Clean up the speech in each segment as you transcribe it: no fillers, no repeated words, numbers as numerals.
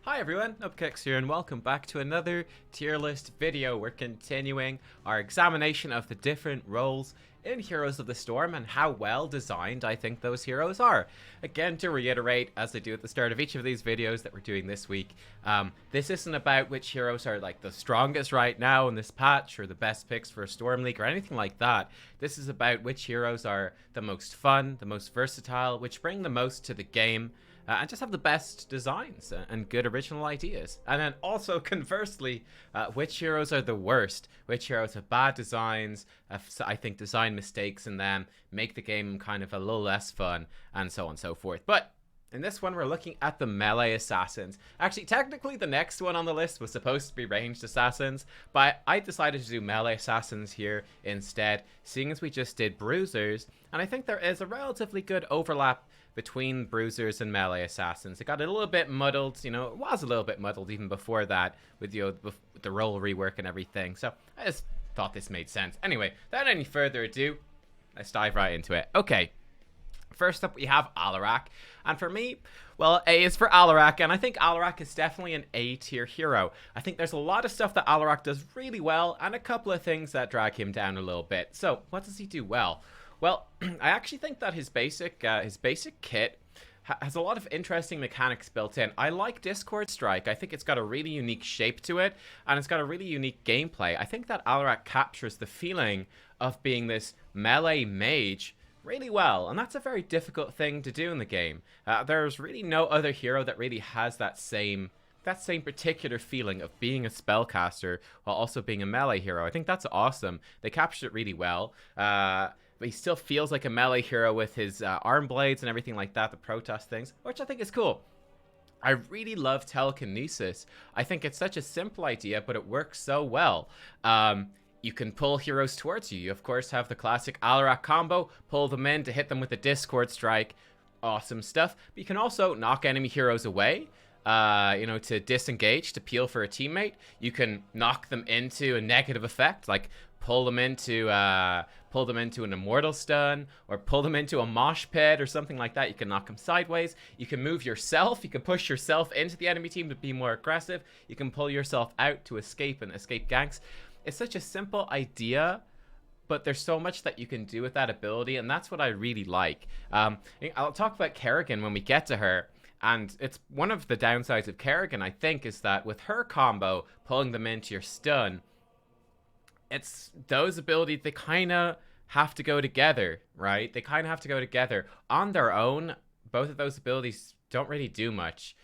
Hi everyone, Nubkeks here and welcome back to another tier list video. We're continuing our examination of the different roles in Heroes of the Storm and how well designed I think those heroes are. Again, to reiterate, as I do at the start of each of these videos that we're doing this week, this isn't about which heroes are like the strongest right now in this patch or the best picks for a Storm League or anything like that. This is about which heroes are the most fun, the most versatile, which bring the most to the game. And just have the best designs and good original ideas. And then also, conversely, which heroes are the worst? Which heroes have bad designs, I think design mistakes in them, make the game kind of a little less fun, and so on and so forth. But in this one, we're looking at the melee assassins. Actually, technically, the next one on the list was supposed to be ranged assassins, but I decided to do melee assassins here instead, seeing as we just did bruisers. And I think there is a relatively good overlap between bruisers and melee assassins. It got a little bit muddled, you know, it was a little bit muddled even before that with, you know, with the role rework and everything. So I just thought this made sense. Anyway, without any further ado, let's dive right into it. Okay, first up we have Alaric. And for me, well, A is for Alaric, and I think Alaric is definitely an A tier hero. I think there's a lot of stuff that Alaric does really well and a couple of things that drag him down a little bit. So what does he do well? Well, I actually think that his basic kit has a lot of interesting mechanics built in. I like Discord Strike. I think it's got a really unique shape to it, and it's got a really unique gameplay. I think that Alaric captures the feeling of being this melee mage really well, and that's a very difficult thing to do in the game. There's really no other hero that really has that same particular feeling of being a spellcaster while also being a melee hero. I think that's awesome. They captured it really well. But he still feels like a melee hero with his arm blades and everything like that, the Protoss things, which I think is cool. I really love telekinesis. I think it's such a simple idea, but it works so well. You can pull heroes towards you. You, of course, have the classic Alaric combo, pull them in to hit them with the Discord Strike. Awesome stuff. But you can also knock enemy heroes away. You know, to disengage, to peel for a teammate. You can knock them into a negative effect, like pull them into an immortal stun, or pull them into a mosh pit or something like that. You can knock them sideways. You can move yourself. You can push yourself into the enemy team to be more aggressive. You can pull yourself out to escape and escape ganks. It's such a simple idea, but there's so much that you can do with that ability, and that's what I really like. I'll talk about Kerrigan when we get to her. And it's one of the downsides of Kerrigan, I think, is that with her combo, pulling them into your stun, it's those abilities, they kind of have to go together, right? They kind of have to go together. On their own, both of those abilities don't really do much.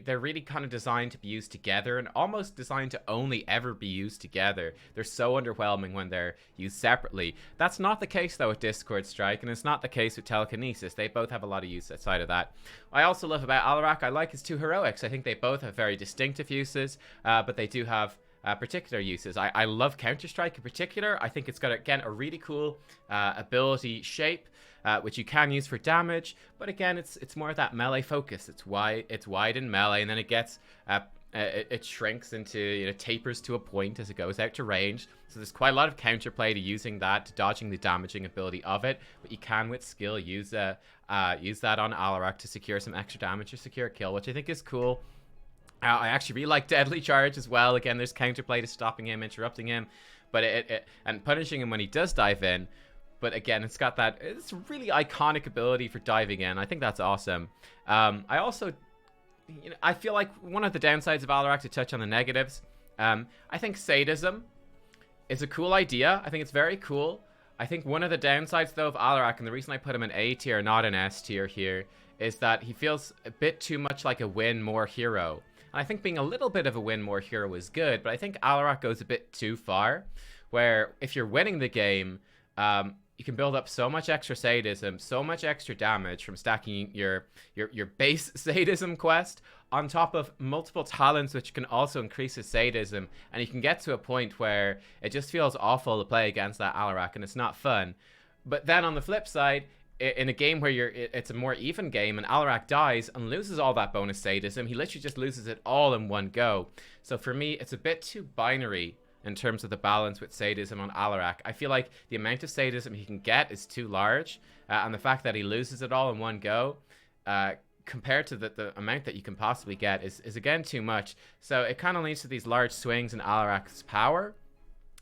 They're really kind of designed to be used together and almost designed to only ever be used together. They're so underwhelming when they're used separately. That's not the case, though, with Discord Strike, and it's not the case with telekinesis. They both have a lot of use outside of that. I also love about Alaric, I like his two heroics. I think they both have very distinctive uses, but they do have particular uses. I love Counter-Strike in particular. I think it's got, again, a really cool ability shape, which you can use for damage, but again, it's more of that melee focus. It's wide in melee, and then it gets it shrinks into, you know, tapers to a point as it goes out to range. So there's quite a lot of counterplay to using that, to dodging the damaging ability of it. But you can, with skill, use that on Alaric to secure some extra damage or secure a kill, which I think is cool. I actually really like Deadly Charge as well. Again, there's counterplay to stopping him, interrupting him, but and punishing him when he does dive in. But again, it's got that, it's a really iconic ability for diving in. I think that's awesome. I also, you know, I feel like one of the downsides of Alaric, to touch on the negatives, I think sadism is a cool idea. I think it's very cool. I think one of the downsides, though, of Alaric, and the reason I put him in A tier, not an S tier here, is that he feels a bit too much like a win more hero. And I think being a little bit of a win more hero is good, but I think Alaric goes a bit too far, where if you're winning the game, you can build up so much extra sadism, so much extra damage from stacking your base sadism quest on top of multiple talents, which can also increase his sadism. And you can get to a point where it just feels awful to play against that Alaric, and it's not fun. But then on the flip side, in a game where it's a more even game and Alaric dies and loses all that bonus sadism, he literally just loses it all in one go. So for me, it's a bit too binary in terms of the balance with sadism on Alaric. I feel like the amount of sadism he can get is too large, and the fact that he loses it all in one go compared to the amount that you can possibly get is again too much. So it kind of leads to these large swings in Alaric's power,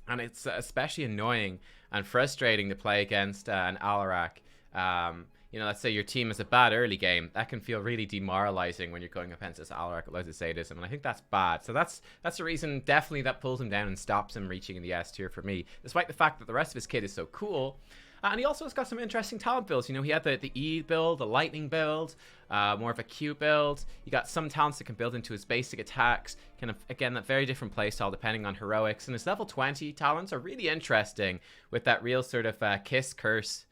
and it's especially annoying and frustrating to play against an Alaric. You know, let's say your team is a bad early game. That can feel really demoralizing when you're going up against this Alaric with loads of sadism, and I think that's bad. So that's the reason definitely that pulls him down and stops him reaching in the S tier for me, despite the fact that the rest of his kit is so cool. And he also has got some interesting talent builds. You know, he had the E build, the lightning build, more of a Q build. You got some talents that can build into his basic attacks. Kind of, again, that very different playstyle depending on heroics. And his level 20 talents are really interesting with that real sort of kiss curse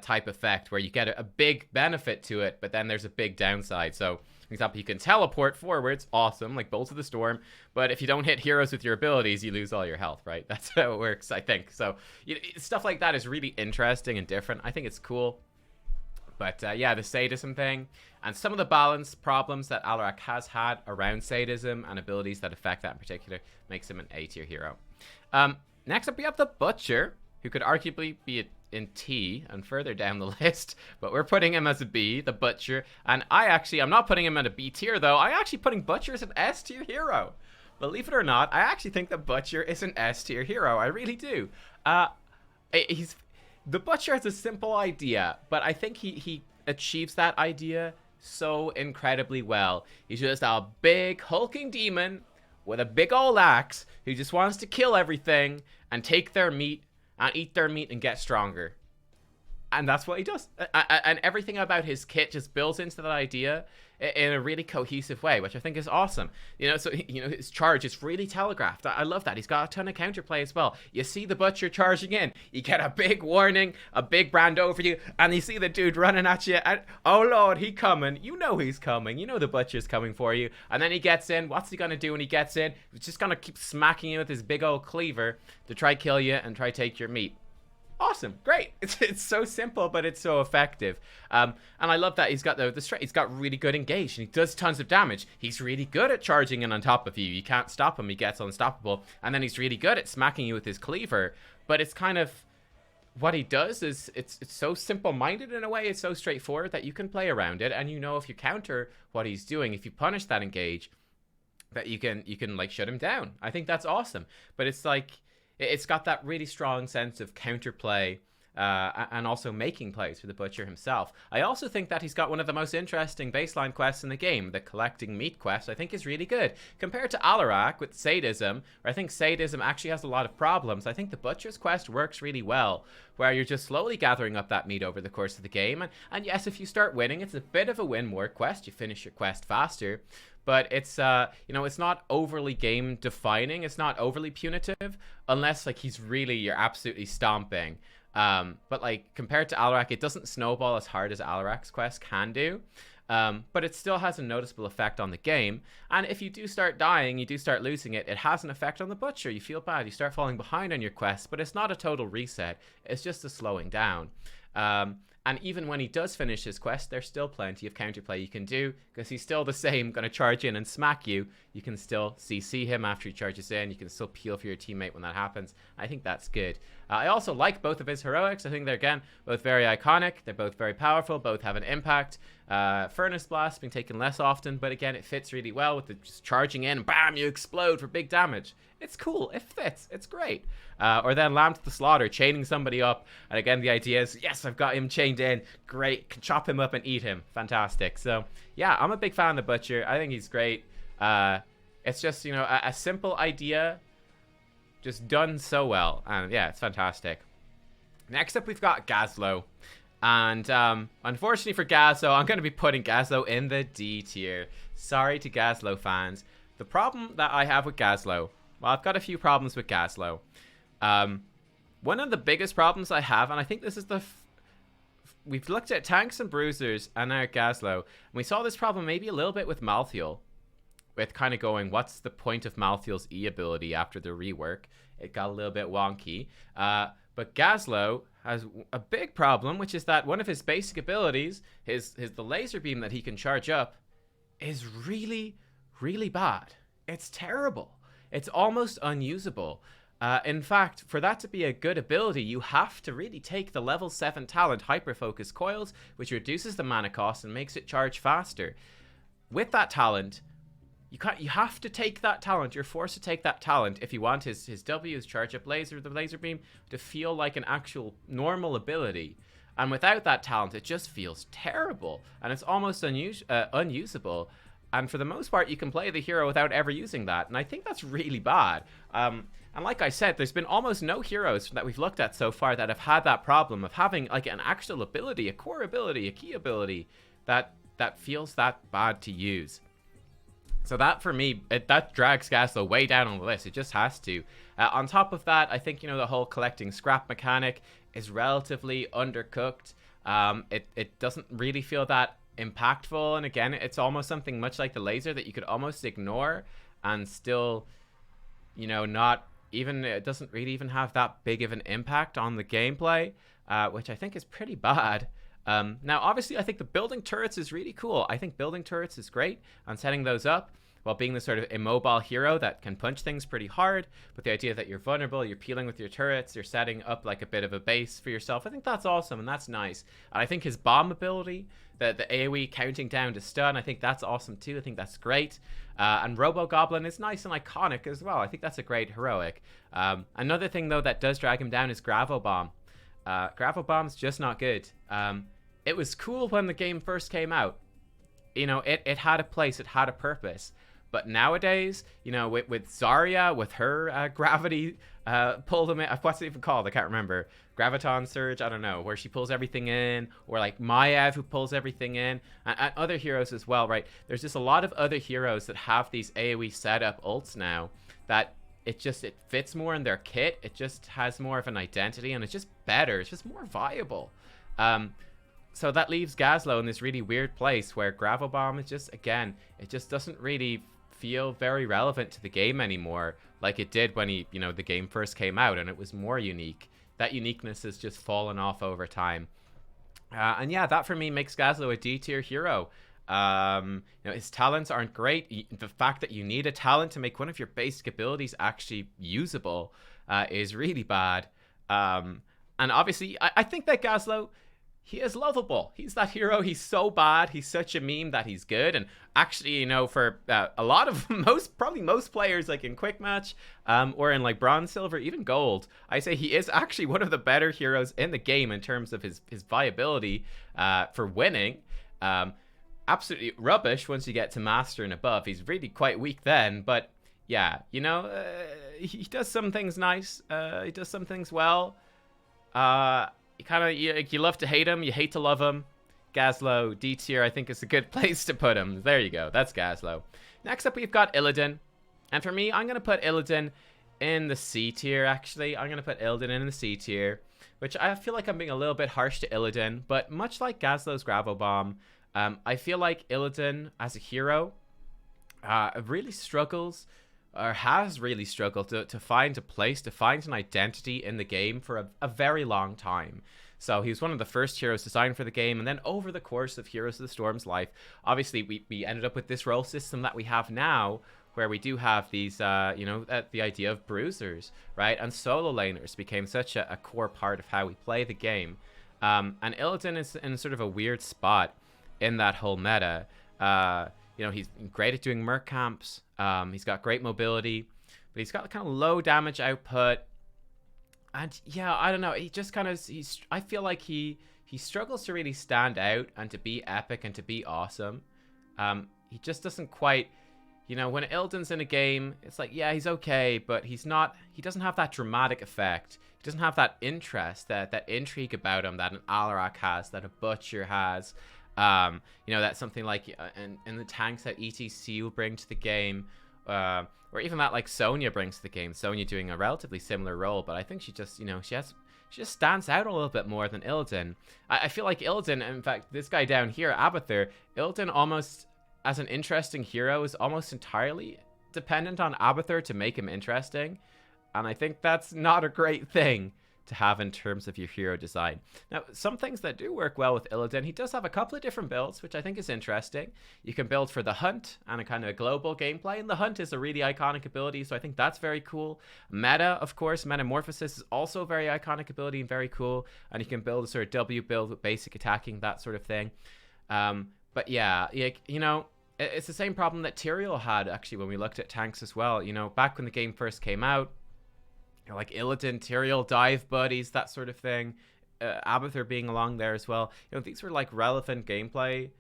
type effect where you get a big benefit to it, but then there's a big downside. So, for example, you can teleport forwards, awesome, like Bolts of the Storm, but if you don't hit heroes with your abilities, you lose all your health, right? That's how it works, I think. So, stuff like that is really interesting and different. I think it's cool. But yeah, the sadism thing and some of the balance problems that Alaric has had around sadism and abilities that affect that in particular makes him an A tier hero. Next up, we have the Butcher, who could arguably be in T and further down the list, but we're putting him as a B, the Butcher. And I'm not putting him at a B tier though. I'm actually putting Butcher as an S tier hero. Believe it or not, I actually think the Butcher is an S tier hero. I really do. The Butcher has a simple idea, but I think he achieves that idea so incredibly well. He's just a big hulking demon with a big old axe who just wants to kill everything and take their meat and eat their meat and get stronger. And that's what he does. And everything about his kit just builds into that idea in a really cohesive way, which I think is awesome. You know, so, you know, his charge is really telegraphed. I love that. He's got a ton of counterplay as well. You see the Butcher charging in, you get a big warning, a big brand over you, and you see the dude running at you, and oh lord, he coming. You know he's coming. You know the Butcher's coming for you. And then he gets in. What's he gonna do when he gets in? He's just gonna keep smacking you with his big old cleaver to try kill you and try take your meat. Awesome, great. It's so simple, but it's so effective. And I love that he's got the strength. He's got really good engage, and he does tons of damage. He's really good at charging in on top of you. You can't stop him. He gets unstoppable. And then he's really good at smacking you with his cleaver. But it's kind of what he does is it's so simple-minded in a way. It's so straightforward that you can play around it, and you know if you counter what he's doing, if you punish that engage, that you can like shut him down. I think that's awesome. But it's like, it's got that really strong sense of counterplay and also making plays for the Butcher himself. I also think that he's got one of the most interesting baseline quests in the game. The collecting meat quest, I think, is really good. Compared to Alaric with sadism, where I think sadism actually has a lot of problems, I think the Butcher's quest works really well, where you're just slowly gathering up that meat over the course of the game. And yes, if you start winning, it's a bit of a win more quest. You finish your quest faster. But it's, you know, it's not overly game defining. It's not overly punitive unless like you're absolutely stomping. But like compared to Alaric, it doesn't snowball as hard as Alaric's quest can do. But it still has a noticeable effect on the game. And if you do start dying, you do start losing it, it has an effect on the Butcher. You feel bad. You start falling behind on your quest, but it's not a total reset. It's just a slowing down. And even when he does finish his quest, there's still plenty of counterplay you can do, because he's still the same, going to charge in and smack you. You can still CC him after he charges in. You can still peel for your teammate when that happens. I think that's good. I also like both of his heroics. I think they're, again, both very iconic. They're both very powerful. Both have an impact. Furnace Blast being taken less often, but again, it fits really well with the just charging in and bam, you explode for big damage. It's cool. It fits. It's great. Or then Lamb to the Slaughter, chaining somebody up. And again, the idea is, yes, I've got him chained in. Great. Can chop him up and eat him. Fantastic. So, yeah, I'm a big fan of the Butcher. I think he's great. It's just, you know, a simple idea just done so well. And, yeah, it's fantastic. Next up, we've got Gaslow. And unfortunately for Gaslow, I'm going to be putting Gaslow in the D tier. Sorry to Gaslow fans. The problem that I have with Gaslow, well, I've got a few problems with Gaslow. One of the biggest problems I have, and I think this is we've looked at tanks and bruisers and now Gaslow, and we saw this problem maybe a little bit with Malthael, with kind of going, what's the point of Malthael's E ability after the rework? It got a little bit wonky. But Gaslow has a big problem, which is that one of his basic abilities, the laser beam that he can charge up, is really, really bad. It's terrible. It's almost unusable. In fact, for that to be a good ability, you have to really take the level 7 talent Hyper Focus Coils, which reduces the mana cost and makes it charge faster. With that talent, you have to take that talent. You're forced to take that talent if you want his W, his Charge Up Laser, the Laser Beam, to feel like an actual normal ability. And without that talent, it just feels terrible. And it's almost unusable. And for the most part, you can play the hero without ever using that. And I think that's really bad. And like I said, there's been almost no heroes that we've looked at so far that have had that problem of having like an actual ability, a core ability, a key ability that feels that bad to use. So that, for me, that drags Gaslow way down on the list. It just has to. On top of that, I think, the whole collecting scrap mechanic is relatively undercooked. It doesn't really feel that impactful. And again, it's almost something much like the laser that you could almost ignore and still, not even, it doesn't really even have that big of an impact on the gameplay, which I think is pretty bad. Now, obviously, I think the building turrets is really cool. I think building turrets is great, and setting those up while being the sort of immobile hero that can punch things pretty hard. But the idea that you're vulnerable, you're peeling with your turrets, you're setting up like a bit of a base for yourself, I think that's awesome and that's nice. And I think his bomb ability, the AoE counting down to stun, I think that's awesome too. I think that's great. And Robo Goblin is nice and iconic as well. I think that's a great heroic. Another thing though that does drag him down is Gravel Bomb. Gravel Bomb's just not good. It was cool when the game first came out. It had a place, it had a purpose. But nowadays, with Zarya, with her gravity pull them in, what's it even called? I can't remember. Graviton Surge, I don't know, where she pulls everything in, or like Maiev who pulls everything in, and other heroes as well, right? There's just a lot of other heroes that have these AoE setup ults now that it fits more in their kit. It just has more of an identity, and it's just better. It's just more viable. So that leaves Gaslow in this really weird place where Gravel Bomb is just, again, it just doesn't really feel very relevant to the game anymore like it did when the game first came out and it was more unique. That uniqueness has just fallen off over time. And yeah, that for me makes Gaslow a D-tier hero. His talents aren't great. The fact that you need a talent to make one of your basic abilities actually usable is really bad. And obviously, I think that Gaslow, he is lovable. He's that hero. He's so bad. He's such a meme that he's good. And actually, for a lot of probably most players, like in Quick Match or in like Bronze, Silver, even Gold, I say he is actually one of the better heroes in the game in terms of his viability for winning. Absolutely rubbish once you get to Master and above. He's really quite weak then. But yeah, he does some things nice. He does some things well. You love to hate him, you hate to love him. Gaslow, D tier, I think is a good place to put him. There you go, that's Gaslow. Next up, we've got Illidan. And for me, I'm going to put Illidan in the C tier, actually. I'm going to put Illidan in the C tier, which I feel like I'm being a little bit harsh to Illidan. But much like Gaslow's Gravel Bomb, I feel like Illidan, as a hero, really struggles, or has really struggled to find a place, to find an identity in the game for a very long time. So he was one of the first heroes designed for the game, and then over the course of Heroes of the Storm's life, obviously we ended up with this role system that we have now, where we do have these, the idea of bruisers, right? And solo laners became such a core part of how we play the game. And Illidan is in sort of a weird spot in that whole meta. He's great at doing merc camps. He's got great mobility, but he's got kind of low damage output. And yeah, I don't know. He just kind of, I feel like he struggles to really stand out and to be epic and to be awesome. He just doesn't quite, when Illidan's in a game, it's like, yeah, he's okay, but he doesn't have that dramatic effect. He doesn't have that interest, that intrigue about him that an Alaric has, that a Butcher has. That's something like in the tanks that ETC will bring to the game, or even that like Sonya brings to the game. Sonya doing a relatively similar role, but I think she just, she just stands out a little bit more than Illidan. I feel like Illidan, in fact, this guy down here, Abathur, Illidan almost, as an interesting hero, is almost entirely dependent on Abathur to make him interesting. And I think that's not a great thing to have in terms of your hero design. Now, some things that do work well with Illidan, he does have a couple of different builds, which I think is interesting. You can build for the hunt and a kind of global gameplay, and the hunt is a really iconic ability, so I think that's very cool. Meta, of course, Metamorphosis is also a very iconic ability and very cool, and you can build a sort of W build with basic attacking, that sort of thing. But yeah, you know, it's the same problem that Tyrael had, actually, when we looked at tanks as well. You know, back when the game first came out, you know, like Illidan, Tyrael, dive buddies, that sort of thing. Abathur being along there as well. You know, these were like relevant gameplay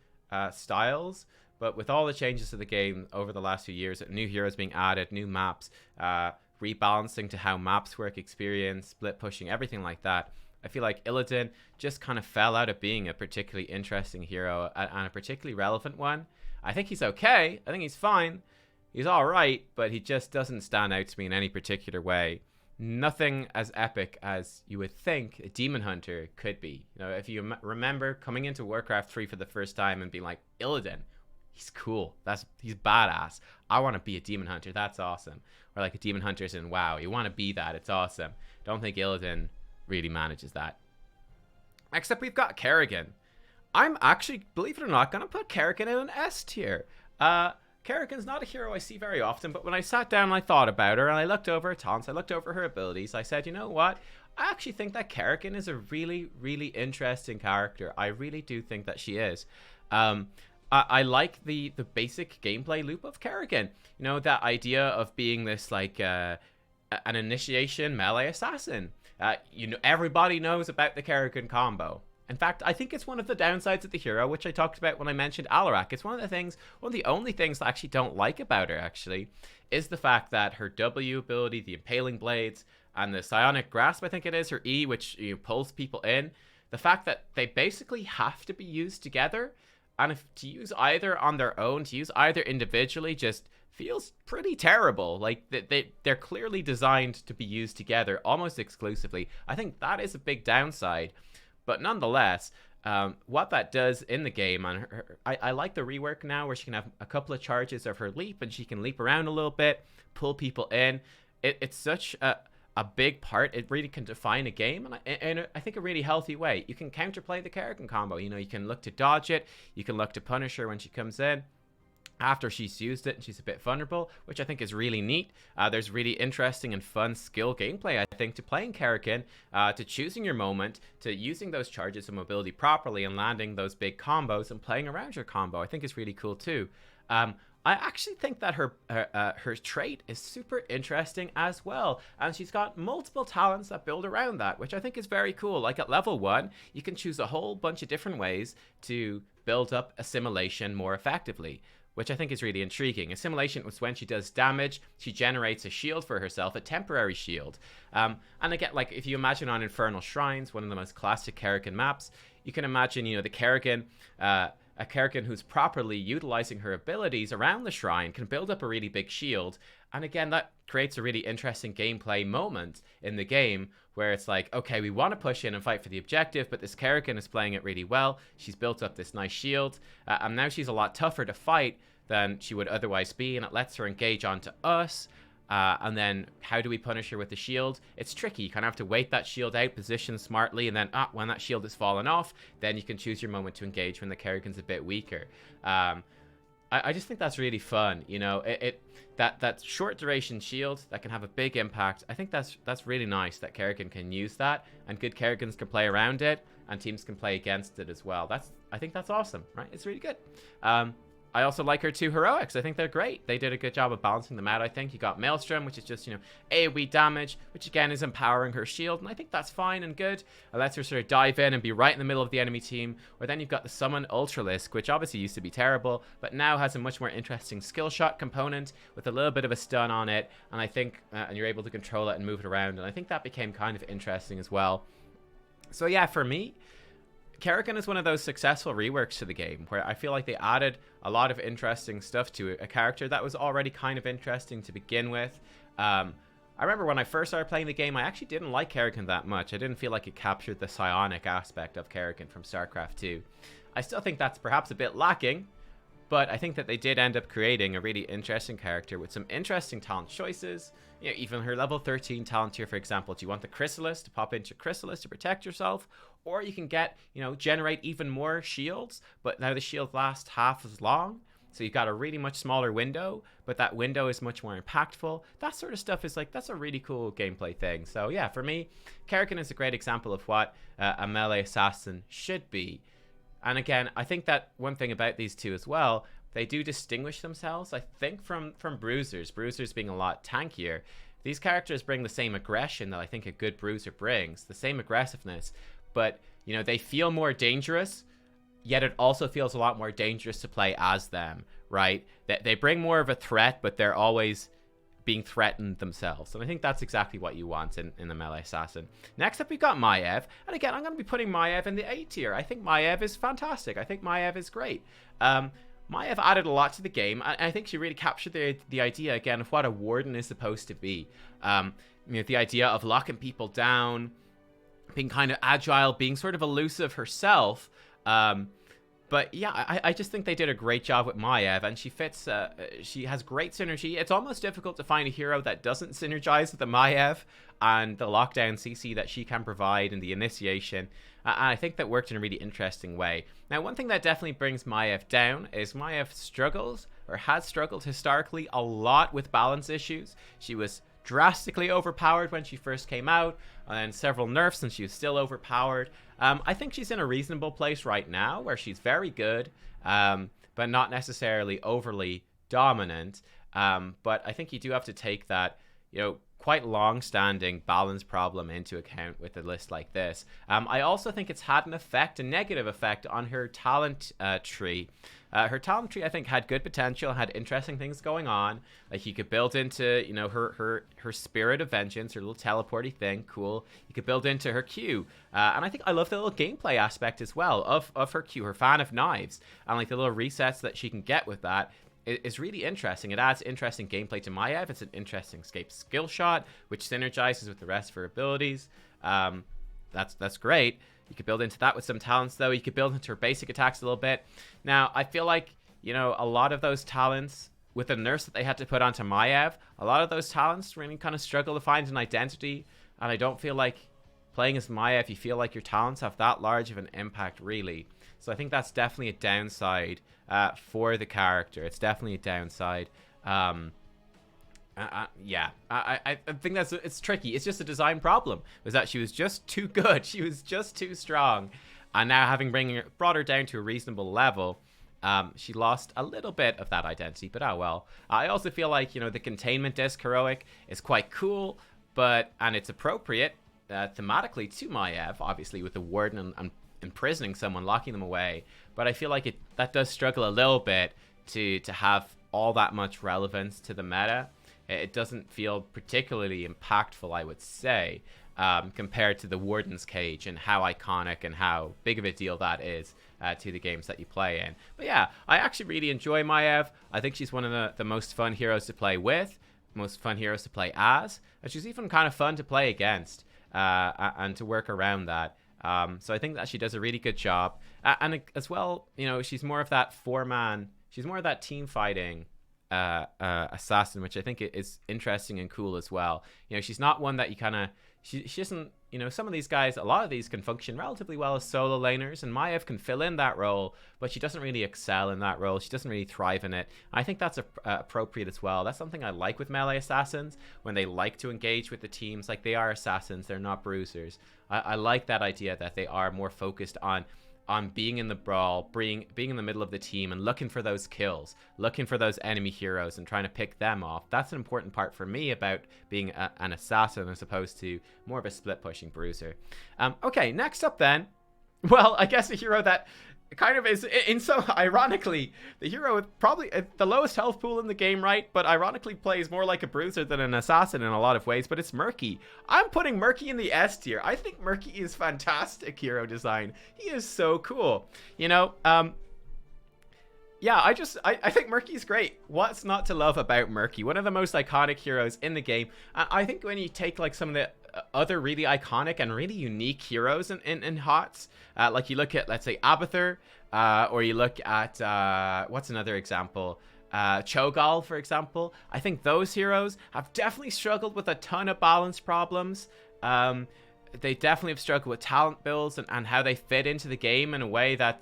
styles. But with all the changes to the game over the last few years, new heroes being added, new maps, rebalancing to how maps work, experience, split pushing, everything like that, I feel like Illidan just kind of fell out of being a particularly interesting hero and a particularly relevant one. I think he's okay. I think he's fine. He's all right, but he just doesn't stand out to me in any particular way. Nothing as epic as you would think a demon hunter could be. You know, if you remember coming into Warcraft 3 for the first time and being like, Illidan, he's cool. He's badass. I want to be a demon hunter. That's awesome. Or like a demon hunter's in WoW. You want to be that. It's awesome. Don't think Illidan really manages that. Except we've got Kerrigan. I'm actually, believe it or not, going to put Kerrigan in an S tier. Kerrigan's not a hero I see very often, but when I sat down and I thought about her and I looked over her taunts, I looked over her abilities, I said, you know what? I actually think that Kerrigan is a really, really interesting character. I really do think that she is. I like the basic gameplay loop of Kerrigan. You know, that idea of being this, like, an initiation melee assassin. You know, everybody knows about the Kerrigan combo. In fact, I think it's one of the downsides of the hero, which I talked about when I mentioned Alaric. It's one of the only things I actually don't like about her, actually, is the fact that her W ability, the Impaling Blades, and the Psionic Grasp, I think it is, her E, which pulls people in, the fact that they basically have to be used together, and if to use either on their own, to use either individually, just feels pretty terrible. Like, they're clearly designed to be used together almost exclusively. I think that is a big downside. But nonetheless, what that does in the game, and I like the rework now where she can have a couple of charges of her leap and she can leap around a little bit, pull people in. It's such a big part. It really can define a game in I think a really healthy way. You can counterplay the Kerrigan combo. You know, you can look to dodge it. You can look to punish her when she comes in after she's used it and she's a bit vulnerable, which I think is really neat. There's really interesting and fun skill gameplay, I think, to playing Kerrigan, to choosing your moment, to using those charges of mobility properly and landing those big combos and playing around your combo. I think is really cool too. I actually think that her trait is super interesting as well, and she's got multiple talents that build around that, which I think is very cool. Like at level 1, you can choose a whole bunch of different ways to build up assimilation more effectively, which I think is really intriguing. Assimilation was when she does damage, she generates a shield for herself, a temporary shield. And again, like if you imagine on Infernal Shrines, one of the most classic Kerrigan maps, you can imagine, you know, the Kerrigan, a Kerrigan who's properly utilizing her abilities around the shrine can build up a really big shield. And again, that creates a really interesting gameplay moment in the game where it's like, okay, we want to push in and fight for the objective, but this Kerrigan is playing it really well. She's built up this nice shield, and now she's a lot tougher to fight than she would otherwise be, and it lets her engage onto us. And then how do we punish her with the shield? It's tricky. You kind of have to wait that shield out, position smartly, and then when that shield is fallen off, then you can choose your moment to engage when the Kerrigan's a bit weaker. I just think that's really fun. You know, that short duration shield that can have a big impact. I think that's really nice that Kerrigan can use that, and good Kerrigans can play around it, and teams can play against it as well. I think that's awesome, right? It's really good. I also like her 2 heroics. I think they're great. They did a good job of balancing them out, I think. You got Maelstrom, which is just, you know, AoE damage, which again is empowering her shield, and I think that's fine and good. It lets her sort of dive in and be right in the middle of the enemy team. Or then you've got the Summon Ultralisk, which obviously used to be terrible, but now has a much more interesting skill shot component with a little bit of a stun on it, and I think, and you're able to control it and move it around, and I think that became kind of interesting as well. So yeah, for me, Kerrigan is one of those successful reworks to the game where I feel like they added a lot of interesting stuff to a character that was already kind of interesting to begin with. I remember when I first started playing the game, I actually didn't like Kerrigan that much. I didn't feel like it captured the psionic aspect of Kerrigan from StarCraft 2. I still think that's perhaps a bit lacking, But I think that they did end up creating a really interesting character with some interesting talent choices. You know, even her level 13 talent here, for example, do you want the Chrysalis to pop into Chrysalis to protect yourself? Or you can get, you know, generate even more shields, but now the shield lasts half as long. So you've got a really much smaller window, but that window is much more impactful. That sort of stuff is like, that's a really cool gameplay thing. So yeah, for me, Kerrigan is a great example of what a melee assassin should be. And again, I think that one thing about these two as well, they do distinguish themselves, I think, from bruisers. Bruisers being a lot tankier. These characters bring the same aggression that I think a good bruiser brings, the same aggressiveness, but, you know, they feel more dangerous, yet it also feels a lot more dangerous to play as them, right? They bring more of a threat, but they're always being threatened themselves. And I think that's exactly what you want in the melee assassin. Next up, we've got Maiev. And again, I'm going to be putting Maiev in the A tier. I think Maiev is fantastic. I think Maiev is great. Maiev added a lot to the game. I think she really captured the idea, again, of what a warden is supposed to be. You know, the idea of locking people down, being kind of agile, being sort of elusive herself. But yeah, I just think they did a great job with Maiev, and she fits, she has great synergy. It's almost difficult to find a hero that doesn't synergize with the Maiev and the lockdown CC that she can provide in the initiation. And I think that worked in a really interesting way. Now, one thing that definitely brings Maiev down is Maiev struggles, or has struggled historically, a lot with balance issues. She was drastically overpowered when she first came out, and then several nerfs and she was still overpowered. I think she's in a reasonable place right now where she's very good, but not necessarily overly dominant. But I think you do have to take that, you know, quite long-standing balance problem into account with a list like this. I also think it's had an effect, a negative effect, on her talent tree. Her talent tree, I think, had good potential, had interesting things going on. Like, you could build into, you know, her Spirit of Vengeance, her little teleporty thing, cool. You could build into her Q. And I think I love the little gameplay aspect as well of her Q, her Fan of Knives. And, like, the little resets that she can get with that is really interesting. It adds interesting gameplay to Maiev. It's an interesting escape skill shot, which synergizes with the rest of her abilities. That's great. You could build into that with some talents, though. You could build into her basic attacks a little bit. Now, I feel like, you know, a lot of those talents, with the nerfs that they had to put onto Maiev, a lot of those talents really kind of struggle to find an identity. And I don't feel like playing as Maiev, you feel like your talents have that large of an impact, really. So I think that's definitely a downside for the character. It's definitely a downside. Yeah, I think it's tricky. It's just a design problem. Was that she was just too good. She was just too strong. And now, having brought her down to a reasonable level, she lost a little bit of that identity. But oh well. I also feel like, you know, the containment disc heroic is quite cool, and it's appropriate thematically to Maiev, obviously, with the warden and imprisoning someone, locking them away. But I feel like that does struggle a little bit to have all that much relevance to the meta. It doesn't feel particularly impactful, I would say, compared to the Warden's Cage and how iconic and how big of a deal that is to the games that you play in. But yeah, I actually really enjoy Maiev. I think she's one of the most fun heroes to play with, most fun heroes to play as, and she's even kind of fun to play against and to work around that. So I think that she does a really good job. And as well, you know, she's more of that she's more of that team fighting assassin, which I think is interesting and cool as well. You know, she's not one that you kind of, she doesn't, you know, some of these guys, a lot of these can function relatively well as solo laners, and Maiev can fill in that role, but she doesn't really excel in that role. She doesn't really thrive in it. I think that's appropriate as well. That's something I like with melee assassins, when they like to engage with the teams. Like, they are assassins, they're not bruisers. I like that idea that they are more focused on being in the brawl, being in the middle of the team and looking for those kills, looking for those enemy heroes and trying to pick them off. That's an important part for me about being an assassin as opposed to more of a split-pushing bruiser. Okay, next up then, well, I guess a hero that kind of is, ironically, the hero with probably the lowest health pool in the game, right? But ironically plays more like a bruiser than an assassin in a lot of ways, but it's Murky. I'm putting Murky in the S tier. I think Murky is fantastic hero design. He is so cool. You know, Yeah, I think Murky's great. What's not to love about Murky? One of the most iconic heroes in the game. I think when you take like some of the other really iconic and really unique heroes in HOTS, like you look at, let's say, Abathur, or you look at, what's another example? Cho'Gall, for example. I think those heroes have definitely struggled with a ton of balance problems. They definitely have struggled with talent builds and how they fit into the game in a way that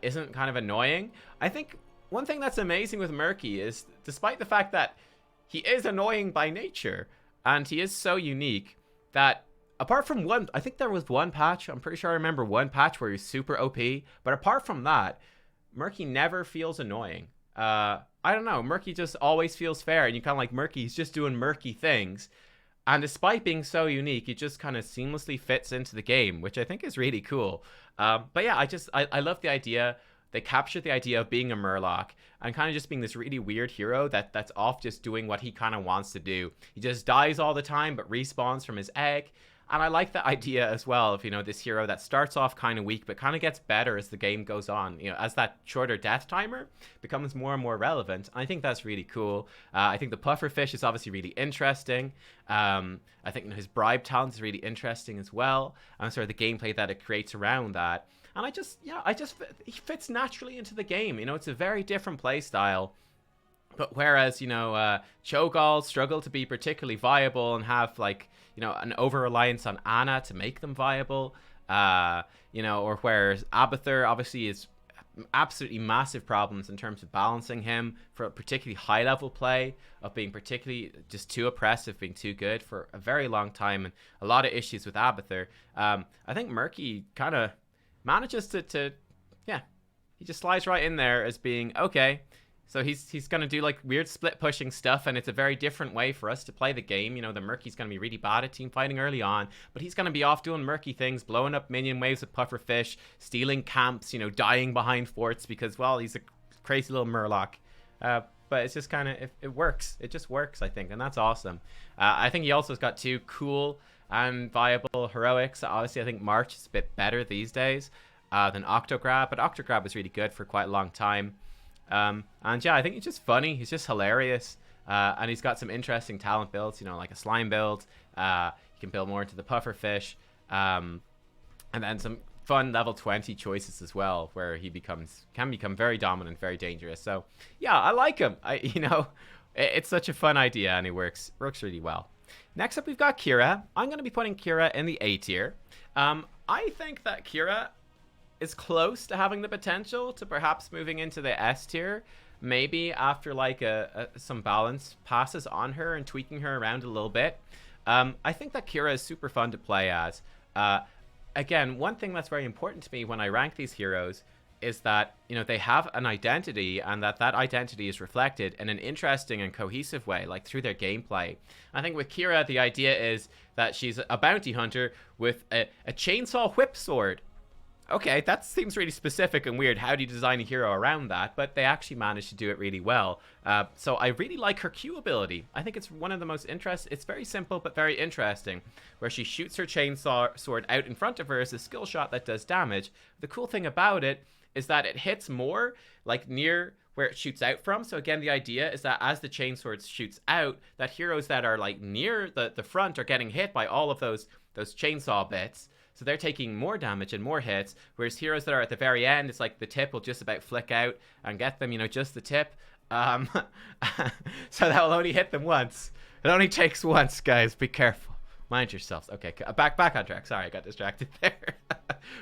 isn't kind of annoying. I think one thing that's amazing with Murky is, despite the fact that he is annoying by nature, and he is so unique, that apart from one, I think there was one patch, I'm pretty sure I remember one patch where he's super OP, but apart from that, Murky never feels annoying. I don't know, Murky just always feels fair, and you kind of like, Murky, he's just doing Murky things. And despite being so unique, he just kind of seamlessly fits into the game, which I think is really cool. But yeah, I love the idea. They captured the idea of being a Murloc and kind of just being this really weird hero that's off just doing what he kind of wants to do. He just dies all the time, but respawns from his egg. And I like the idea as well of, you know, this hero that starts off kind of weak, but kind of gets better as the game goes on. You know, as that shorter death timer becomes more and more relevant. I think that's really cool. I think the pufferfish is obviously really interesting. I think his bribe talent is really interesting as well. And sort of the gameplay that it creates around that. And he fits naturally into the game. You know, it's a very different play style. But whereas, you know, Cho'Gall struggle to be particularly viable and have, like, you know, an over-reliance on Ana to make them viable, you know, or whereas Abathur obviously is absolutely massive problems in terms of balancing him for a particularly high-level play, of being particularly just too oppressive, being too good for a very long time, and a lot of issues with Abathur. I think Murky kind of manages to, yeah, he just slides right in there as being, okay, so he's going to do like weird split pushing stuff, and it's a very different way for us to play the game. You know, the Murky's going to be really bad at team fighting early on, but he's going to be off doing Murky things, blowing up minion waves with pufferfish, stealing camps, you know, dying behind forts because, well, he's a crazy little Murloc. But it's just kind of, it works. It just works, I think, and that's awesome. I think he also has got two cool and viable heroics. Obviously, I think March is a bit better these days than Octograb, but Octograb was really good for quite a long time. And yeah, I think he's just funny. He's just hilarious. And he's got some interesting talent builds, you know, like a slime build. You can build more into the pufferfish. And then some fun level 20 choices as well, where he can become very dominant, very dangerous. So yeah, I like him. You know, it's such a fun idea, and it works really well. Next up, we've got Kyra. I'm going to be putting Kyra in the A tier. I think that Kyra is close to having the potential to perhaps moving into the S tier, maybe after like some balance passes on her and tweaking her around a little bit. I think that Kyra is super fun to play as. Again, one thing that's very important to me when I rank these heroes is that, you know, they have an identity, and that identity is reflected in an interesting and cohesive way, like through their gameplay. I think with Kyra, the idea is that she's a bounty hunter with a chainsaw whip sword. Okay, that seems really specific and weird. How do you design a hero around that? But they actually managed to do it really well. So I really like her Q ability. I think it's one of the most interesting. It's very simple but very interesting, where she shoots her chainsaw sword out in front of her as a skill shot that does damage. The cool thing about it is that it hits more like near where it shoots out from. So again, the idea is that as the chainsword shoots out, that heroes that are like near the front are getting hit by all of those chainsaw bits. So they're taking more damage and more hits, whereas heroes that are at the very end, it's like the tip will just about flick out and get them, you know, just the tip. So that will only hit them once. It only takes once, guys. Be careful. Mind yourselves. Okay, back on track. Sorry, I got distracted there.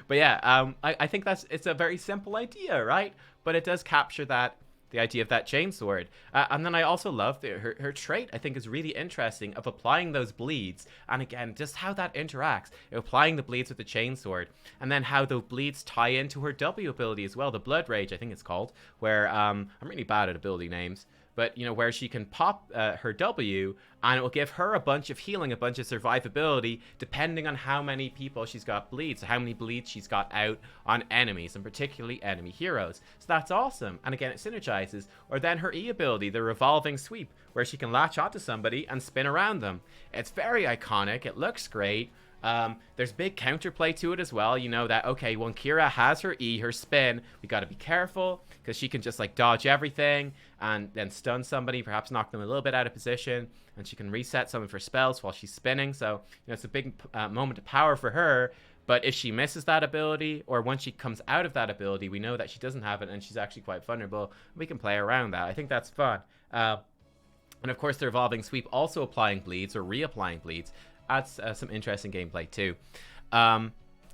But yeah, I think it's a very simple idea, right? But it does capture the idea of that chainsword. And then I also love her trait, I think, is really interesting, of applying those bleeds. And again, just how that interacts. Applying the bleeds with the chainsword. And then how the bleeds tie into her W ability as well. The Blood Rage, I think it's called. Where, I'm really bad at ability names. But, you know, where she can pop her W, and it will give her a bunch of healing, a bunch of survivability, depending on how many people she's got bleeds, how many bleeds she's got out on enemies, and particularly enemy heroes. So that's awesome. And again, it synergizes. Or then her E ability, the Revolving Sweep, where she can latch onto somebody and spin around them. It's very iconic. It looks great. There's big counterplay to it as well. You know that, okay, when Kyra has her E, her spin, we got to be careful because she can just like dodge everything and then stun somebody, perhaps knock them a little bit out of position, and she can reset some of her spells while she's spinning. So, you know, it's a big moment of power for her. But if she misses that ability, or once she comes out of that ability, we know that she doesn't have it and she's actually quite vulnerable. We can play around that. I think that's fun. And of course, the Revolving Sweep also applying bleeds or reapplying bleeds adds some interesting gameplay too.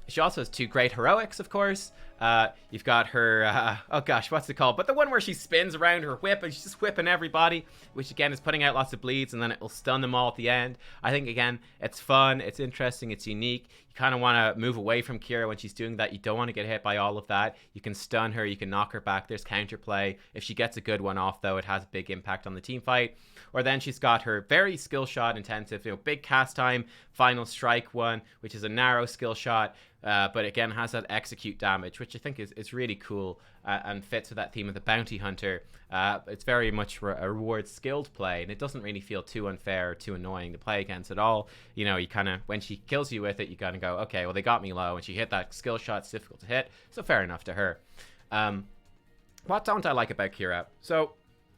She also has 2 great heroics, of course. You've got her, oh gosh, what's it called? But the one where she spins around her whip and she's just whipping everybody, which again is putting out lots of bleeds and then it will stun them all at the end. I think, again, it's fun, it's interesting, it's unique. You kind of want to move away from Kyra when she's doing that. You don't want to get hit by all of that. You can stun her, you can knock her back. There's counterplay. If she gets a good one off, though, it has a big impact on the team fight. Or then she's got her very skill shot intensive, you know, big cast time, final strike one, which is a narrow skill shot. But again, has that execute damage, which I think is really cool and fits with that theme of the bounty hunter. It's very much a reward skilled play, and it doesn't really feel too unfair or too annoying to play against at all. You know, you kind of, when she kills you with it, you kind of go, okay, well, they got me low, and she hit that skill shot, it's difficult to hit, so fair enough to her. What don't I like about Kyra? So,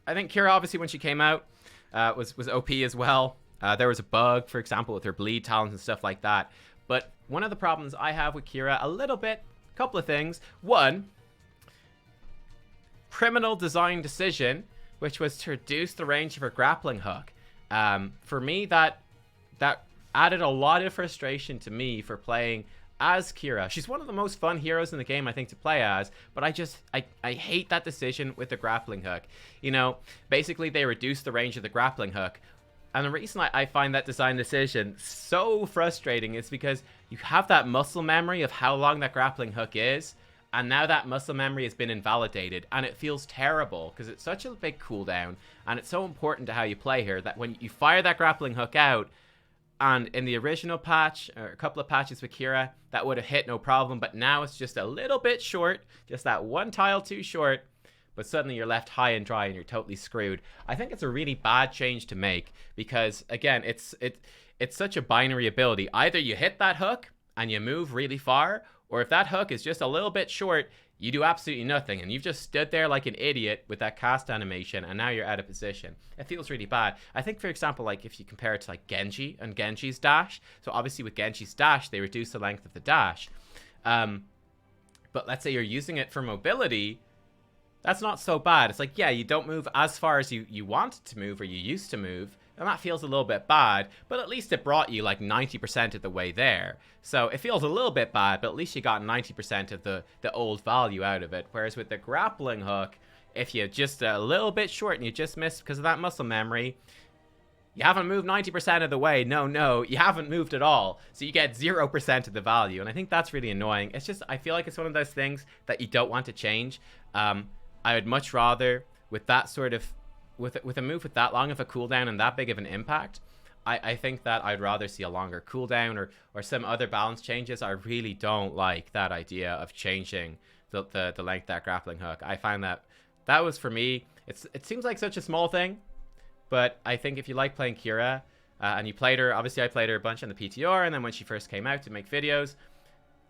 I think Kyra, obviously, when she came out, was OP as well. There was a bug, for example, with her bleed talents and stuff like that. But one of the problems I have with Kyra, a couple of things. One, criminal design decision, which was to reduce the range of her grappling hook. For me, that added a lot of frustration to me for playing as Kyra. She's one of the most fun heroes in the game, I think, to play as, but I hate that decision with the grappling hook. You know, basically they reduce the range of the grappling hook. And the reason I find that design decision so frustrating is because you have that muscle memory of how long that grappling hook is, and now that muscle memory has been invalidated, and it feels terrible because it's such a big cooldown, and it's so important to how you play here that when you fire that grappling hook out, and in the original patch, or a couple of patches with Kyra, that would have hit no problem, but now it's just a little bit short, just that one tile too short, but suddenly you're left high and dry and you're totally screwed. I think it's a really bad change to make because, again, it's such a binary ability. Either you hit that hook and you move really far, or if that hook is just a little bit short, you do absolutely nothing, and you've just stood there like an idiot with that cast animation, and now you're out of position. It feels really bad. I think, for example, like if you compare it to like Genji and Genji's dash, so obviously with Genji's dash, they reduce the length of the dash. But let's say you're using it for mobility, that's not so bad. It's like, yeah, you don't move as far as you want to move or you used to move, and that feels a little bit bad, but at least it brought you like 90% of the way there. So it feels a little bit bad, but at least you got 90% of the old value out of it. Whereas with the grappling hook, if you're just a little bit short and you just missed because of that muscle memory, you haven't moved 90% of the way. No, you haven't moved at all. So you get 0% of the value, and I think that's really annoying. It's just, I feel like it's one of those things that you don't want to change. I would much rather, with that sort of, with a move with that long of a cooldown and that big of an impact, I think that I'd rather see a longer cooldown or some other balance changes. I really don't like that idea of changing the length of that grappling hook. I find that was, for me, it seems like such a small thing, but I think if you like playing Kyra, and you played her, obviously I played her a bunch on the PTR, and then when she first came out to make videos,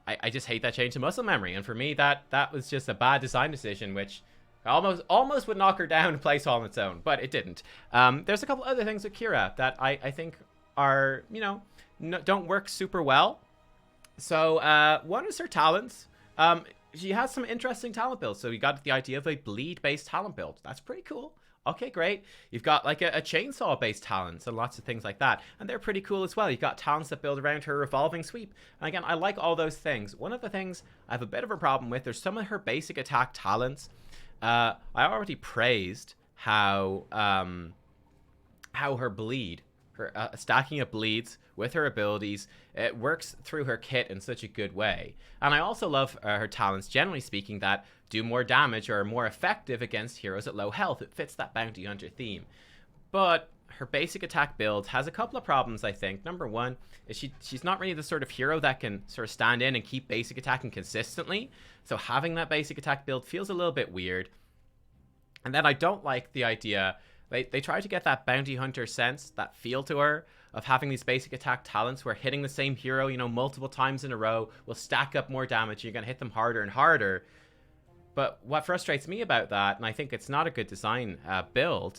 I just hate that change to muscle memory, and for me that was just a bad design decision, which almost would knock her down and place on its own, but it didn't. There's a couple other things with Kyra that I think are, you know, don't work super well. So one is her talents. She has some interesting talent builds. So you got the idea of a bleed-based talent build. That's pretty cool. Okay, great. You've got like a chainsaw-based talents and lots of things like that. And they're pretty cool as well. You've got talents that build around her revolving sweep. And again, I like all those things. One of the things I have a bit of a problem with, there's some of her basic attack talents. I already praised how her bleed, her stacking of bleeds with her abilities, it works through her kit in such a good way. And I also love her talents, generally speaking, that do more damage or are more effective against heroes at low health. It fits that bounty hunter theme. But her basic attack build has a couple of problems, I think. Number one is she's not really the sort of hero that can sort of stand in and keep basic attacking consistently. So having that basic attack build feels a little bit weird. And then I don't like the idea They try to get that bounty hunter sense, that feel to her of having these basic attack talents where hitting the same hero, you know, multiple times in a row will stack up more damage. You're going to hit them harder and harder. But what frustrates me about that, and I think it's not a good design build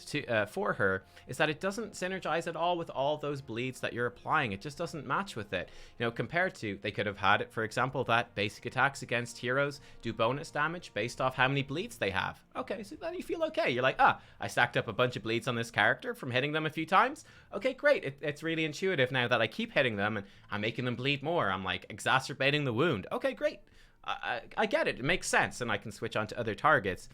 for her, is that it doesn't synergize at all with all those bleeds that you're applying. It just doesn't match with it. You know, compared to, they could have had it, for example, that basic attacks against heroes do bonus damage based off how many bleeds they have. Okay, so then you feel okay. You're like, I stacked up a bunch of bleeds on this character from hitting them a few times. Okay, great. It's really intuitive now that I keep hitting them and I'm making them bleed more. I'm like exacerbating the wound. Okay, great. I get it. It makes sense, and I can switch on to other targets.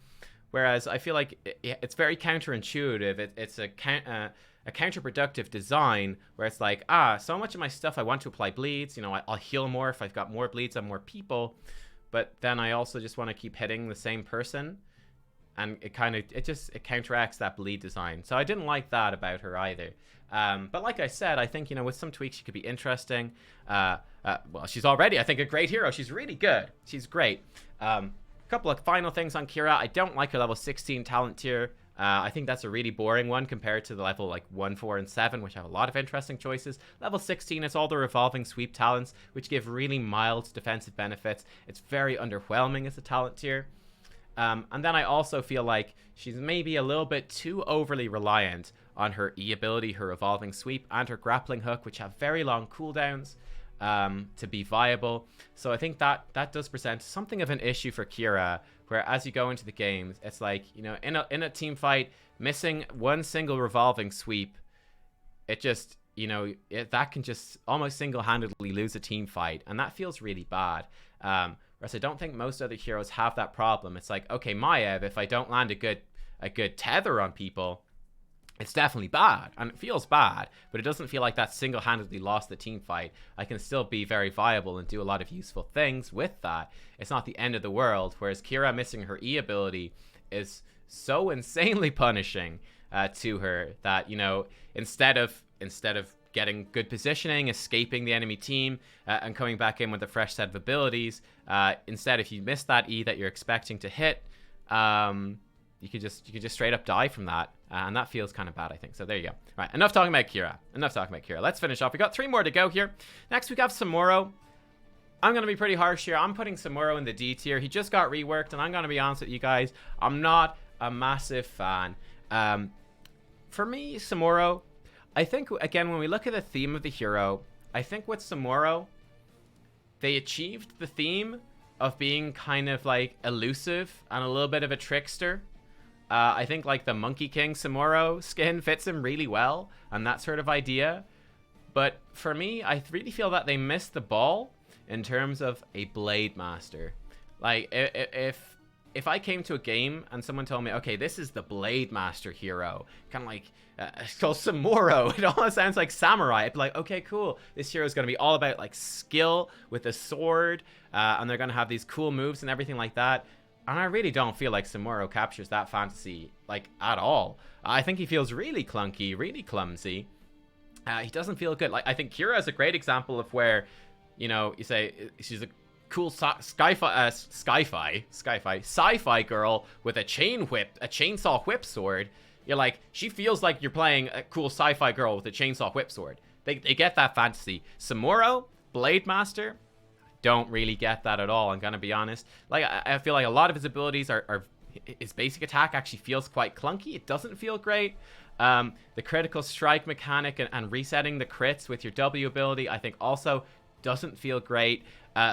Whereas I feel like it's very counterintuitive. It's a counterproductive design where it's like, so much of my stuff I want to apply bleeds. You know, I'll heal more if I've got more bleeds on more people. But then I also just want to keep hitting the same person. And it counteracts that bleed design. So I didn't like that about her either. But like I said, I think, you know, with some tweaks, she could be interesting. Well, she's already, I think, a great hero. She's really good. She's great. A couple of final things on Kyra. I don't like her level 16 talent tier. I think that's a really boring one compared to the level like 1, 4, and 7, which have a lot of interesting choices. Level 16 is all the revolving sweep talents, which give really mild defensive benefits. It's very underwhelming as a talent tier. And then I also feel like she's maybe a little bit too overly reliant on her E ability, her evolving sweep, and her grappling hook, which have very long cooldowns to be viable. So I think that does present something of an issue for Kyra, where as you go into the games, it's like, you know, in a team fight, missing one single revolving sweep, it just, you know, that can just almost single-handedly lose a team fight, and that feels really bad. Whereas I don't think most other heroes have that problem. It's like, okay, Maiev, if I don't land a good tether on people, it's definitely bad, and it feels bad, but it doesn't feel like that single-handedly lost the team fight. I can still be very viable and do a lot of useful things with that. It's not the end of the world, whereas Kyra missing her E ability is so insanely punishing to her that, you know, instead of getting good positioning, escaping the enemy team, and coming back in with a fresh set of abilities, instead, if you miss that E that you're expecting to hit, you could just straight up die from that, and that feels kind of bad, I think. So there you go. Right, enough talking about Kyra. Let's finish off. We got 3 more to go here. Next, we got Samuro. I'm going to be pretty harsh here. I'm putting Samuro in the D tier. He just got reworked, and I'm going to be honest with you guys, I'm not a massive fan. For me, Samuro, I think, again, when we look at the theme of the hero, I think with Samuro, they achieved the theme of being kind of like elusive and a little bit of a trickster. I think like the Monkey King Samuro skin fits him really well, and that sort of idea. But for me, I really feel that they missed the ball in terms of a Blade Master. Like, if I came to a game and someone told me, okay, this is the Blade Master hero, kind of like, it's called Samuro, it almost sounds like samurai. I'd be like, okay, cool. This hero is going to be all about like skill with a sword, and they're going to have these cool moves and everything like that. And I really don't feel like Samuro captures that fantasy, like, at all. I think he feels really clunky, really clumsy. He doesn't feel good. Like, I think Kyra is a great example of where, you know, you say she's a cool sci-fi girl with a chainsaw whip sword. You're like, she feels like you're playing a cool sci-fi girl with a chainsaw whip sword. They get that fantasy. Samuro, Blade Master, don't really get that at all, I'm gonna be honest. Like, I feel like a lot of his abilities his basic attack actually feels quite clunky. It doesn't feel great. The critical strike mechanic and resetting the crits with your W ability, I think also doesn't feel great.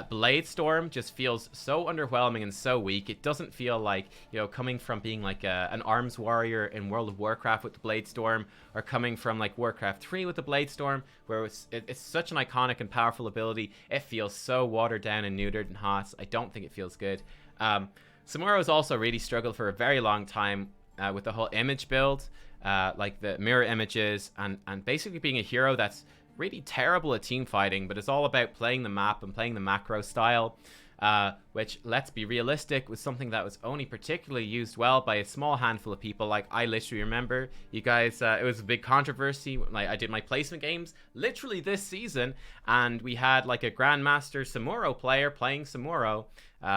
Blade Storm just feels so underwhelming and so weak. It doesn't feel like, you know, coming from being like an arms warrior in World of Warcraft with the Blade Storm, or coming from like Warcraft 3 with the Blade Storm, where it's such an iconic and powerful ability. It feels so watered down and neutered and hot. I don't think it feels good. Samuro also really struggled for a very long time with the whole image build, like the mirror images, and basically being a hero that's really terrible at team fighting, but it's all about playing the map and playing the macro style, which, let's be realistic, was something that was only particularly used well by a small handful of people. Like, I literally remember, you guys, it was a big controversy. Like, I did my placement games literally this season, and we had like a Grandmaster Samuro player playing Samuro.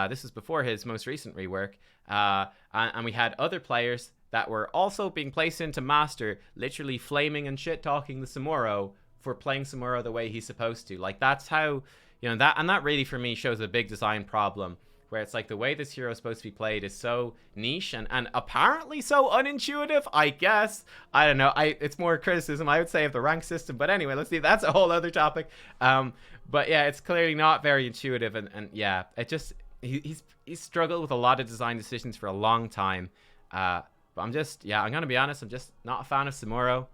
This was before his most recent rework, and we had other players that were also being placed into Master, literally flaming and shit-talking the Samuro for playing Samuro the way he's supposed to. Like, that's how, you know, that really for me shows a big design problem, where it's like the way this hero is supposed to be played is so niche and apparently so unintuitive, I guess. I don't know. It's more criticism, I would say, of the rank system. But anyway, let's see. That's a whole other topic. But yeah, it's clearly not very intuitive. And yeah, it just, he's struggled with a lot of design decisions for a long time. But I'm just, yeah, I'm going to be honest. I'm just not a fan of Samuro.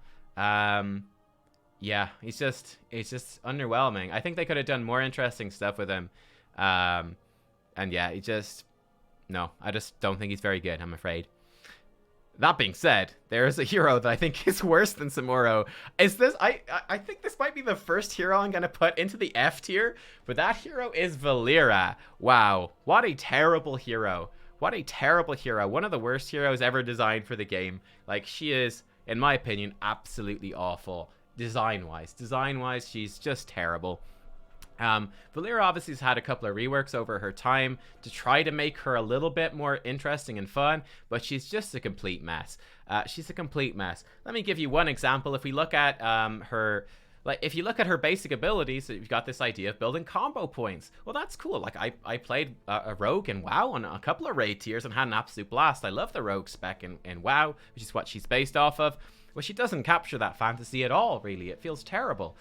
Yeah, he's just underwhelming. I think they could have done more interesting stuff with him. And yeah, no, I just don't think he's very good, I'm afraid. That being said, there is a hero that I think is worse than Samuro. I think this might be the first hero I'm going to put into the F tier, but that hero is Valeera. Wow, what a terrible hero. What a terrible hero. One of the worst heroes ever designed for the game. Like, she is, in my opinion, absolutely awful. Design-wise, she's just terrible. Valeera obviously has had a couple of reworks over her time to try to make her a little bit more interesting and fun, but she's just a complete mess. She's a complete mess. Let me give you one example. If we look at if you look at her basic abilities, you've got this idea of building combo points. Well, that's cool. Like, I played a rogue in WoW on a couple of raid tiers and had an absolute blast. I love the rogue spec in WoW, which is what she's based off of. Well, she doesn't capture that fantasy at all, really. It feels terrible.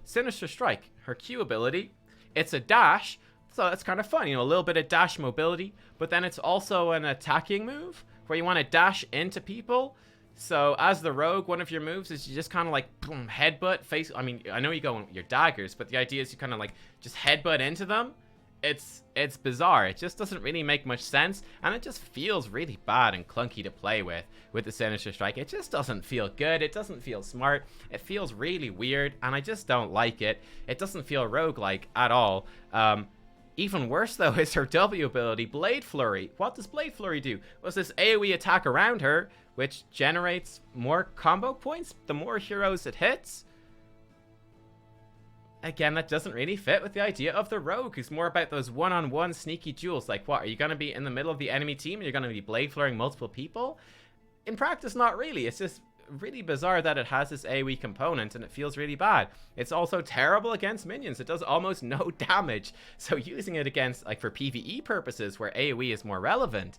Sinister Strike, her Q ability, it's a dash, so it's kind of fun, you know, a little bit of dash mobility, but then it's also an attacking move where you want to dash into people. So as the rogue, one of your moves is you just kind of like boom, headbutt face. I mean, I know you go with your daggers, but the idea is you kind of like just headbutt into them. It's bizarre. It just doesn't really make much sense, and it just feels really bad and clunky to play with the Sinister Strike. It just doesn't feel good. It doesn't feel smart. It feels really weird, and I just don't like it. It doesn't feel roguelike at all. Even worse, though, is her W ability, Blade Flurry. What does Blade Flurry do? Well, it's this AoE attack around her, which generates more combo points the more heroes it hits. Again, that doesn't really fit with the idea of the rogue, who's more about those one-on-one sneaky duels. Like, what, are you going to be in the middle of the enemy team and you're going to be blade flurrying multiple people? In practice, not really. It's just really bizarre that it has this AoE component and it feels really bad. It's also terrible against minions. It does almost no damage. So using it against, like, for PvE purposes where AoE is more relevant,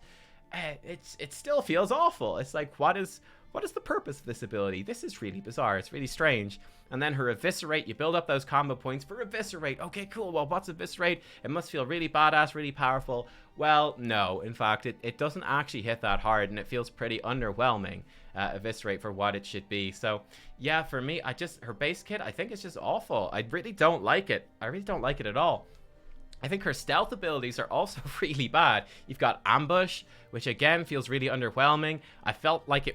it still feels awful. It's like, what is the purpose of this ability? This is really bizarre. It's really strange. And then her Eviscerate, you build up those combo points for Eviscerate. Okay, cool. Well, what's Eviscerate? It must feel really badass, really powerful. Well, no. In fact, it doesn't actually hit that hard, and it feels pretty underwhelming, Eviscerate, for what it should be. So, yeah, for me, her base kit, I think it's just awful. I really don't like it. I really don't like it at all. I think her stealth abilities are also really bad. You've got Ambush, which again feels really underwhelming. I felt like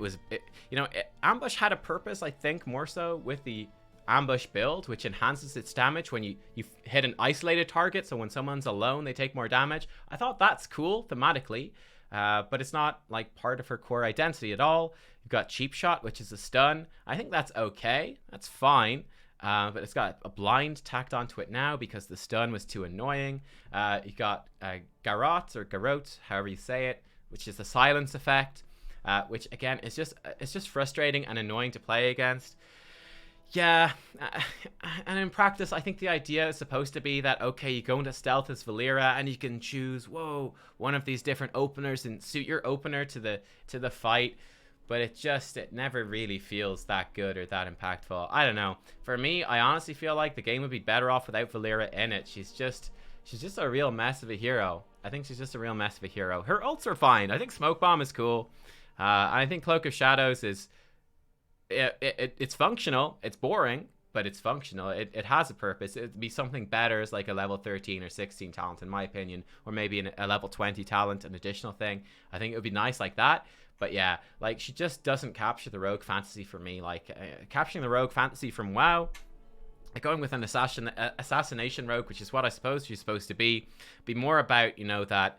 Ambush had a purpose, I think, more so with the Ambush build, which enhances its damage when you hit an isolated target. So when someone's alone, they take more damage. I thought that's cool thematically, but it's not like part of her core identity at all. You've got Cheap Shot, which is a stun. I think that's okay. That's fine. But it's got a blind tacked onto it now because the stun was too annoying. You got Garrote, however you say it, which is a silence effect, which again is just frustrating and annoying to play against. Yeah, and in practice, I think the idea is supposed to be that, okay, you go into stealth as Valeera and you can choose, one of these different openers and suit your opener to the fight. But it never really feels that good or that impactful. I don't know. For me, I honestly feel like the game would be better off without Valeera in it. She's just a real mess of a hero. I think she's just a real mess of a hero. Her ults are fine. I think Smoke Bomb is cool. I think Cloak of Shadows is... It's functional. It's boring, but it's functional. It has a purpose. It'd be something better as like a level 13 or 16 talent, in my opinion. Or maybe a level 20 talent, an additional thing. I think it would be nice like that. But yeah, like, she just doesn't capture the rogue fantasy for me. Like, capturing the rogue fantasy from WoW, like going with an assassination rogue, which is what I suppose she's supposed to be more about, that...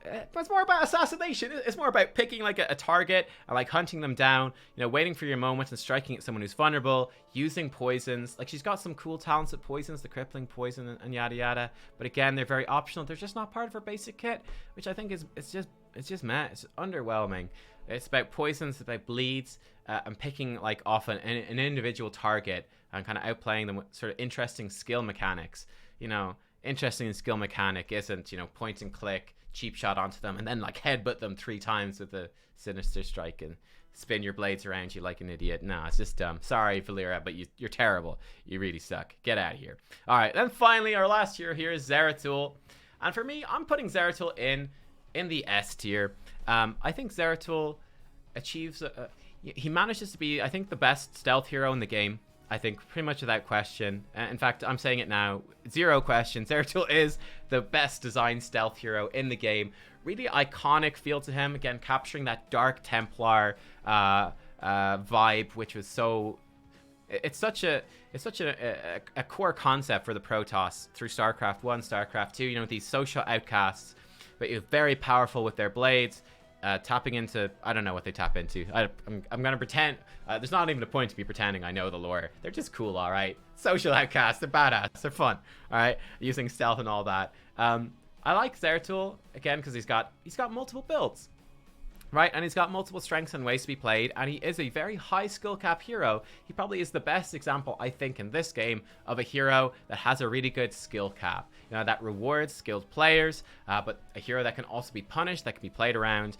But it's more about assassination. It's more about picking like a target and like hunting them down, waiting for your moment and striking at someone who's vulnerable, using poisons. Like, she's got some cool talents at poisons, the crippling poison and yada yada. But again, they're very optional. They're just not part of her basic kit, which I think it's just meh. It's underwhelming. It's about poisons, it's about bleeds, and picking like off an individual target and kind of outplaying them with sort of interesting skill mechanics. You know, interesting skill mechanic isn't, you know, point and click, cheap shot onto them, and then like headbutt them 3 times with a sinister strike and spin your blades around you like an idiot. No, it's just dumb. Sorry, Valeera, but you're terrible. You really suck. Get out of here. All right, then finally, our last hero here is Zeratul. And for me, I'm putting Zeratul in the S tier. I think Zeratul achieves... he manages to be, I think, the best stealth hero in the game. I think pretty much without question. In fact, I'm saying it now. 0 question. Zeratul is the best designed stealth hero in the game. Really iconic feel to him. Again, capturing that Dark Templar vibe, which was so... It's such a core concept for the Protoss through StarCraft 1, StarCraft 2. You know, these social outcasts, but you're very powerful with their blades. Tapping into, I don't know what they tap into. I'm gonna pretend. There's not even a point to be pretending I know the lore. They're just cool, all right. Social outcasts, they're badass, they're fun, all right. Using stealth and all that. I like Zeratul again because he's got multiple builds, right? And he's got multiple strengths and ways to be played, and he is a very high skill cap hero. He probably is the best example, I think, in this game of a hero that has a really good skill cap. You know, that rewards skilled players, but a hero that can also be punished, that can be played around.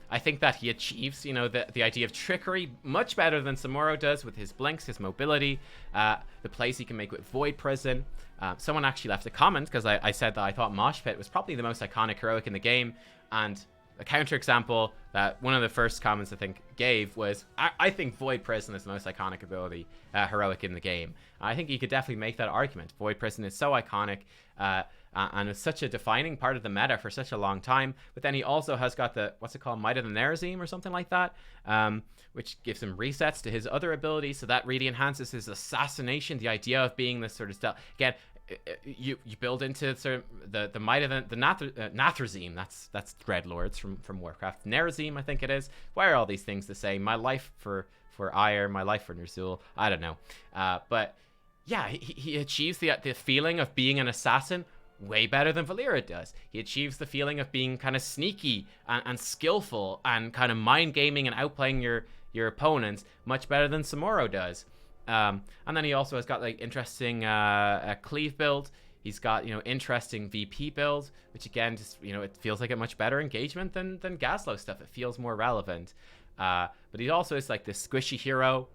I think that he achieves, you know, the idea of trickery much better than Samuro does with his blinks, his mobility, the plays he can make with Void Prison. Someone actually left a comment because I said that I thought Mosh Pit was probably the most iconic heroic in the game, and a counterexample that one of the first comments I think gave was, I think Void Prison is the most iconic ability heroic in the game. I think you could definitely make that argument. Void Prison is so iconic and it's such a defining part of the meta for such a long time. But then he also has got the, what's it called, Might of the Nerazim or something like that, which gives him resets to his other abilities. So that really enhances his assassination, the idea of being this sort of stealth. Again, you build into sort of the might of the Nathrazim. That's Dreadlords from Warcraft. Nerazim, I think it is. Why are all these things the same? My life for Ire, my life for Ner'zhul. I don't know. But yeah, he achieves the feeling of being an assassin way better than Valeera does. He achieves the feeling of being kind of sneaky and skillful and kind of mind gaming and outplaying your opponents much better than Samuro does. And then he also has got like interesting cleave build. He's got, you know, interesting VP build, which again, just, you know, it feels like a much better engagement than Gaslow stuff. It feels more relevant. But he also is like this squishy hero.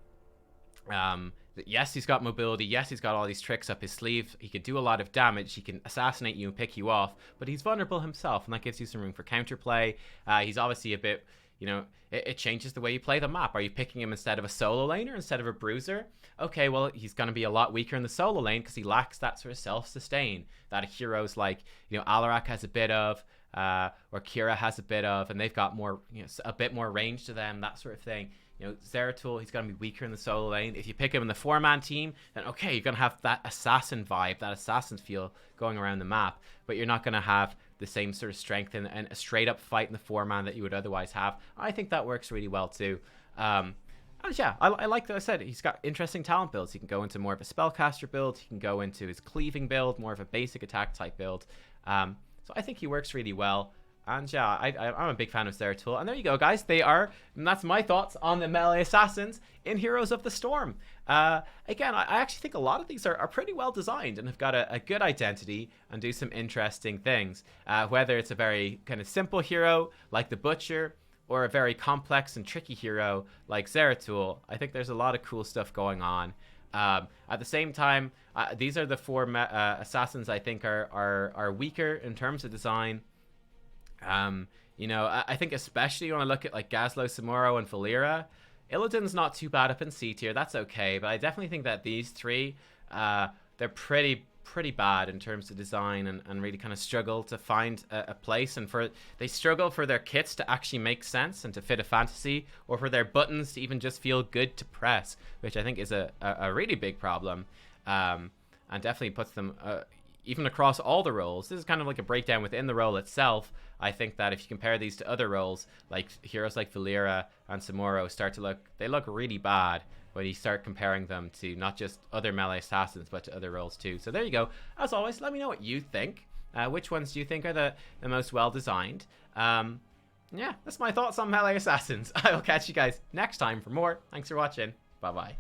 Yes, he's got mobility. Yes, he's got all these tricks up his sleeve. He can do a lot of damage. He can assassinate you and pick you off, but he's vulnerable himself, and that gives you some room for counterplay. He's obviously a bit, you know, it changes the way you play the map. Are you picking him instead of a solo laner, instead of a bruiser? Okay, well, he's going to be a lot weaker in the solo lane because he lacks that sort of self-sustain that heroes like, you know, Alaric has a bit of, or Kyra has a bit of, and they've got more, you know, a bit more range to them, that sort of thing. You know, Zeratul, he's going to be weaker in the solo lane. If you pick him in the 4-man team, then okay, you're going to have that assassin vibe, that assassin feel going around the map, but you're not going to have the same sort of strength and a straight-up fight in the 4-man that you would otherwise have. I think that works really well, too. And yeah, I like that. I said he's got interesting talent builds. He can go into more of a spellcaster build. He can go into his cleaving build, more of a basic attack type build. So I think he works really well. And yeah, I'm a big fan of Zeratul. And there you go, guys. And that's my thoughts on the melee assassins in Heroes of the Storm. Again, I actually think a lot of these are pretty well designed and have got a good identity and do some interesting things. Whether it's a very kind of simple hero like the Butcher, or a very complex and tricky hero like Zeratul, I think there's a lot of cool stuff going on. At the same time, these are the 4 assassins I think are weaker in terms of design. You know, I think especially when I look at like Gaslow, Samuro, and Valeera, Illidan's not too bad up in C tier. That's okay, but I definitely think that these 3, they're pretty bad in terms of design and really kind of struggle to find a place, and they struggle for their kits to actually make sense and to fit a fantasy, or for their buttons to even just feel good to press, which I think is a really big problem, and definitely puts them even across all the roles. This is kind of like a breakdown within the role itself. I think that if you compare these to other roles, like heroes like Valeera and Samuro they look really bad when you start comparing them to not just other melee assassins, but to other roles too. So there you go. As always, let me know what you think. Which ones do you think are the most well-designed? yeah, that's my thoughts on melee assassins. I will catch you guys next time for more. Thanks for watching. Bye bye.